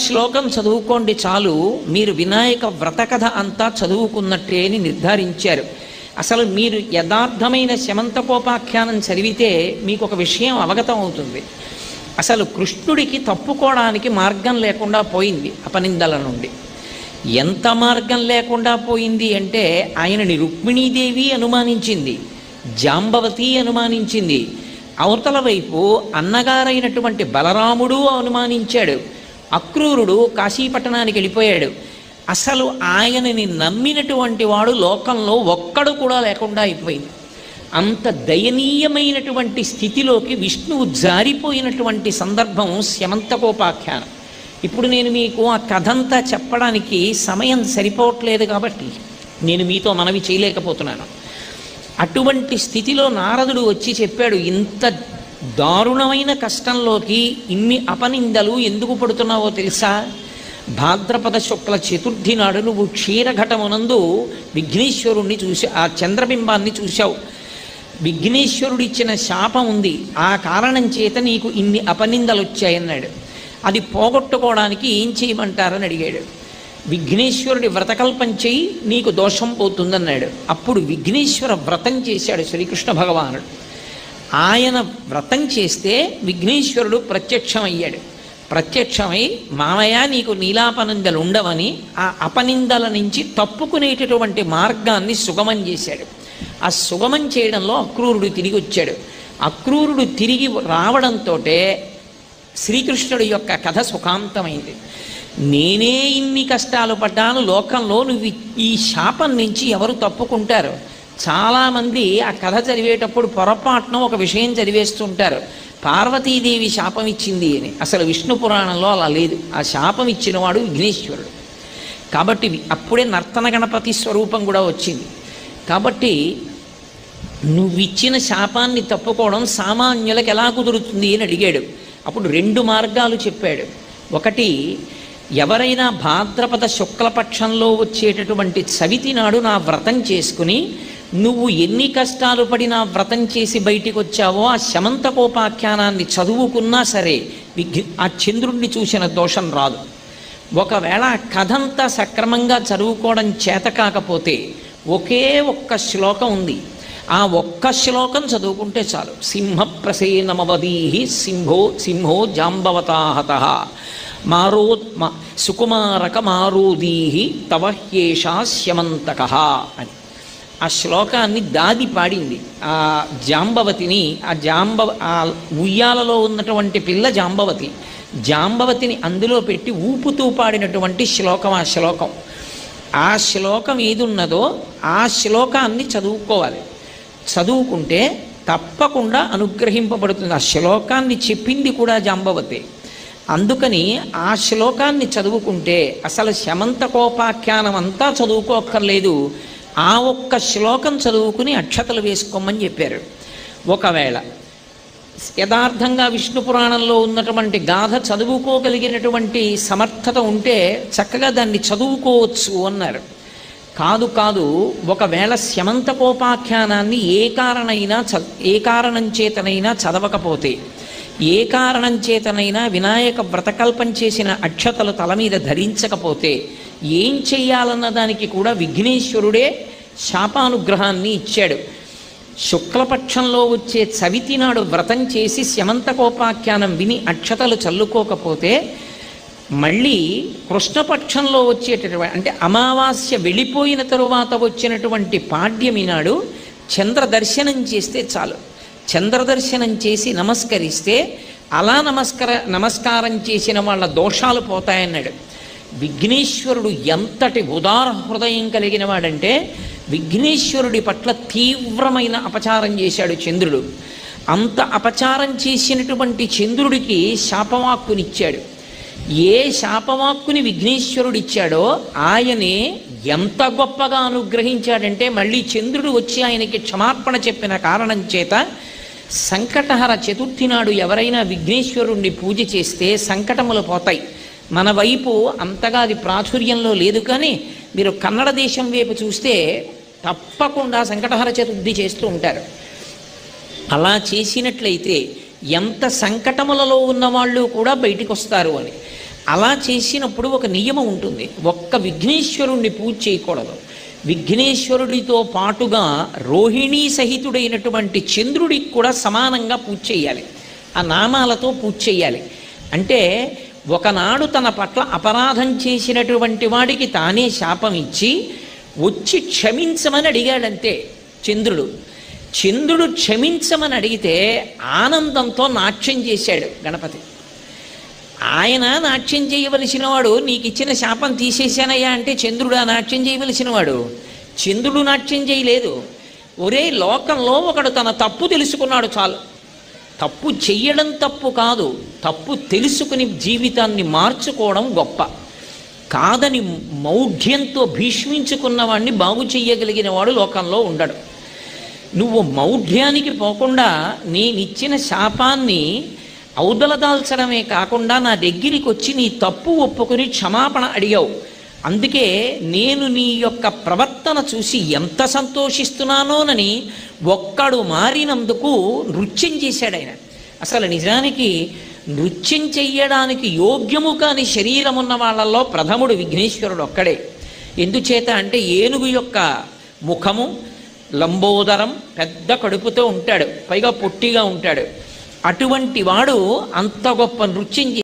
శ్లోకం చదువుకోండి చాలు, మీరు వినాయక వ్రత కథ అంతా చదువుకున్నట్టే అని నిర్ధారించారు. అసలు మీరు యథార్థమైన శమంతకోపాఖ్యానం చదివితే మీకు ఒక విషయం అవగతం అవుతుంది. అసలు కృష్ణుడికి తప్పుకోవడానికి మార్గం లేకుండా పోయింది అపనిందల నుండి. ఎంత మార్గం లేకుండా పోయింది అంటే ఆయనని రుక్మిణీదేవి అనుమానించింది, జాంబవతి అనుమానించింది, అవతల వైపు అన్నగారైనటువంటి బలరాముడు అనుమానించాడు, అక్రూరుడు కాశీపట్టణానికి వెళ్ళిపోయాడు. అసలు ఆయనని నమ్మినటువంటి వాడు లోకంలో ఒక్కడు కూడా లేకుండా అయిపోయింది. అంత దయనీయమైనటువంటి స్థితిలోకి విష్ణువు జారిపోయినటువంటి సందర్భం శమంతకోపాఖ్యానం. ఇప్పుడు నేను మీకు ఆ కథంతా చెప్పడానికి సమయం సరిపోవట్లేదు కాబట్టి నేను మీతో మనవి చేయలేకపోతున్నాను. అటువంటి స్థితిలో నారదుడు వచ్చి చెప్పాడు, ఇంత దారుణమైన కష్టంలోకి ఇన్ని అపనిందలు ఎందుకు పడుతున్నావో తెలుసా? భాద్రపద శుక్ల చతుర్థి నాడు నువ్వు క్షీరఘటమునందు విఘ్నేశ్వరుణ్ణి ఆ చంద్రబింబాన్ని చూశావు. విఘ్నేశ్వరుడిచ్చిన శాపం ఉంది, ఆ కారణం చేత నీకు ఇన్ని అపనిందలు వచ్చాయన్నాడు. అది పోగొట్టుకోవడానికి ఏం చేయమంటారని అడిగాడు. విఘ్నేశ్వరుడి వ్రతకల్పం చేయి, నీకు దోషం పోతుందన్నాడు. అప్పుడు విఘ్నేశ్వర వ్రతం చేశాడు శ్రీకృష్ణ భగవానుడు. ఆయన వ్రతం చేస్తే విఘ్నేశ్వరుడు ప్రత్యక్షమయ్యాడు. ప్రత్యక్షమై మామయ్య నీకు నీలాపనిందలు ఉండవని ఆ అపనిందల నుంచి తప్పుకునేటటువంటి మార్గాన్ని సుగమం చేశాడు. ఆ సుగమం చేయడంలో అక్రూరుడు తిరిగి వచ్చాడు. అక్రూరుడు తిరిగి రావడంతో శ్రీకృష్ణుడి యొక్క కథ సుఖాంతమైంది. నేనే ఇన్ని కష్టాలు పడ్డాను, లోకంలో నువ్వు ఈ శాపం నుంచి ఎవరు తప్పుకుంటారు? చాలామంది ఆ కథ చదివేటప్పుడు పొరపాటున ఒక విషయం చదివేస్తుంటారు, పార్వతీదేవి శాపం ఇచ్చింది అని. అసలు విష్ణు పురాణంలో అలా లేదు. ఆ శాపం ఇచ్చినవాడు విఘ్నేశ్వరుడు. కాబట్టి అప్పుడే నర్తన గణపతి స్వరూపం కూడా వచ్చింది. కాబట్టి నువ్విచ్చిన శాపాన్ని తప్పుకోవడం సామాన్యులకు ఎలా కుదురుతుంది అని అడిగాడు. అప్పుడు 2 మార్గాలు చెప్పాడు. ఒకటి, ఎవరైనా భాద్రపద శుక్లపక్షంలో వచ్చేటటువంటి చవితి నాడు నా వ్రతం చేసుకుని నువ్వు ఎన్ని కష్టాలు పడి నా వ్రతం చేసి బయటికి వచ్చావో ఆ శమంతకోపాఖ్యానాన్ని చదువుకున్నా సరే ఆ చంద్రుణ్ణి చూసిన దోషం రాదు. ఒకవేళ కథంతా సక్రమంగా చదువుకోవడం చేత కాకపోతే ఒకే ఒక్క శ్లోకం ఉంది, ఆ ఒక్క శ్లోకం చదువుకుంటే చాలు. సింహప్రసేనమవదీహి సింహో జాంబవతాహత మారో సుకుమారక మారోదీహి తవహ్యేషా శమంతక అని ఆ శ్లోకాన్ని దాది పాడింది. ఆ జాంబవతిని ఆ ఉయ్యాలలో ఉన్నటువంటి పిల్ల జాంబవతిని అందులో పెట్టి ఊపుతూ పాడినటువంటి శ్లోకం ఆ శ్లోకం. ఆ శ్లోకం ఏది ఉన్నదో ఆ శ్లోకాన్ని చదువుకోవాలి. చదువుకుంటే తప్పకుండా అనుగ్రహింపబడుతుంది. ఆ శ్లోకాన్ని చెప్పింది కూడా జాంబవతే. అందుకని ఆ శ్లోకాన్ని చదువుకుంటే అసలు శమంతకోపాఖ్యానం అంతా చదువుకోక్కర్లేదు, ఆ ఒక్క శ్లోకం చదువుకుని అక్షతలు వేసుకోమని చెప్పారు. ఒకవేళ యథార్థంగా విష్ణు పురాణంలో ఉన్నటువంటి గాథ చదువుకోగలిగినటువంటి సమర్థత ఉంటే చక్కగా దాన్ని చదువుకోవచ్చు అన్నారు. కాదు, ఒకవేళ శమంతకోపాఖ్యానాన్ని ఏ కారణం చేతనైనా చదవకపోతే, ఏ కారణం చేతనైనా వినాయక వ్రతకల్పం చేసిన అక్షతలు తల మీద ధరించకపోతే ఏం చెయ్యాలన్న దానికి కూడా విఘ్నేశ్వరుడే శాపానుగ్రహాన్ని ఇచ్చాడు. శుక్లపక్షంలో వచ్చే చవితి నాడు వ్రతం చేసి శమంతకోపాఖ్యానం విని అక్షతలు చల్లుకోకపోతే మళ్ళీ కృష్ణపక్షంలో వచ్చేటటువంటి అంటే అమావాస్య వెళ్ళిపోయిన తరువాత వచ్చినటువంటి పాడ్యమి నాడు చంద్రదర్శనం చేస్తే చాలు. చంద్రదర్శనం చేసి నమస్కరిస్తే అలా నమస్కారం చేసిన వాళ్ళ దోషాలు పోతాయన్నాడు. విఘ్నేశ్వరుడు ఎంతటి ఉదార హృదయం కలిగిన వాడంటే విఘ్నేశ్వరుడి పట్ల తీవ్రమైన అపచారం చేశాడు చంద్రుడు. అంత అపచారం చేసినటువంటి చంద్రుడికి శాపవాక్కునిచ్చాడు. ఏ శాపవాక్కుని విఘ్నేశ్వరుడిచ్చాడో ఆయనే ఎంత గొప్పగా అనుగ్రహించాడంటే మళ్ళీ చంద్రుడు వచ్చి ఆయనకి క్షమార్పణ చెప్పిన కారణం చేత సంకటహర చతుర్థి నాడు ఎవరైనా విఘ్నేశ్వరుణ్ణి పూజ చేస్తే సంకటములు పోతాయి. మన వైపు అంతగా అది ప్రాచుర్యంలో లేదు, కానీ మీరు కన్నడ దేశం వైపు చూస్తే తప్పకుండా సంకటహర చతుర్థి చేస్తూ ఉంటారు. అలా చేసినట్లయితే ఎంత సంకటములలో ఉన్నవాళ్ళు కూడా బయటికి వస్తారు అని. అలా చేసినప్పుడు ఒక నియమం ఉంటుంది, ఒక్క విఘ్నేశ్వరుణ్ణి పూజ చేయకూడదు. విఘ్నేశ్వరుడితో పాటుగా రోహిణీ సహితుడైనటువంటి చంద్రుడికి కూడా సమానంగా పూజ చేయాలి, ఆ నామాలతో పూజ చేయాలి. అంటే ఒకనాడు తన పట్ల అపరాధం చేసినటువంటి వాడికి తానే శాపం ఇచ్చి వచ్చి క్షమించమని అడిగాడంతే చంద్రుడు. చంద్రుడు క్షమించమని అడిగితే ఆనందంతో నాట్యం చేశాడు గణపతి. ఆయన నాట్యం చేయవలసిన వాడు, నీకు ఇచ్చిన శాపం తీసేశానయ్యా అంటే చంద్రుడు ఆ నాట్యం చేయవలసిన వాడు. చంద్రుడు నాట్యం చేయలేదు. ఒరే, లోకంలో ఒకడు తన తప్పు తెలుసుకున్నాడు చాలు. తప్పు చెయ్యడం తప్పు కాదు, తప్పు తెలుసుకుని జీవితాన్ని మార్చుకోవడం గొప్ప. కాదని మౌఢ్యంతో భీష్మించుకున్నవాడిని బాగు చెయ్యగలిగిన వాడు లోకంలో ఉండడు. నువ్వు మౌఢ్యానికి పోకుండా నేనిచ్చిన శాపాన్ని ఔదలదాల్చడమే కాకుండా నా దగ్గరికి వచ్చి నీ తప్పు ఒప్పుకొని క్షమాపణ అడిగావు. అందుకే నేను నీ యొక్క ప్రవర్తన చూసి ఎంత సంతోషిస్తున్నానోనని ఒక్కడు మారినందుకు నృత్యం చేశాడు ఆయన. అసలు నిజానికి నృత్యం చెయ్యడానికి యోగ్యము కాని శరీరం ఉన్న వాళ్ళల్లో ప్రథముడు విఘ్నేశ్వరుడు ఒక్కడే. ఎందుచేత అంటే ఏనుగు యొక్క ముఖము, లంబోదరం, పెద్ద కడుపుతో ఉంటాడు, పైగా పొట్టిగా ఉంటాడు. అటువంటి వాడు అంత గొప్ప నృత్యం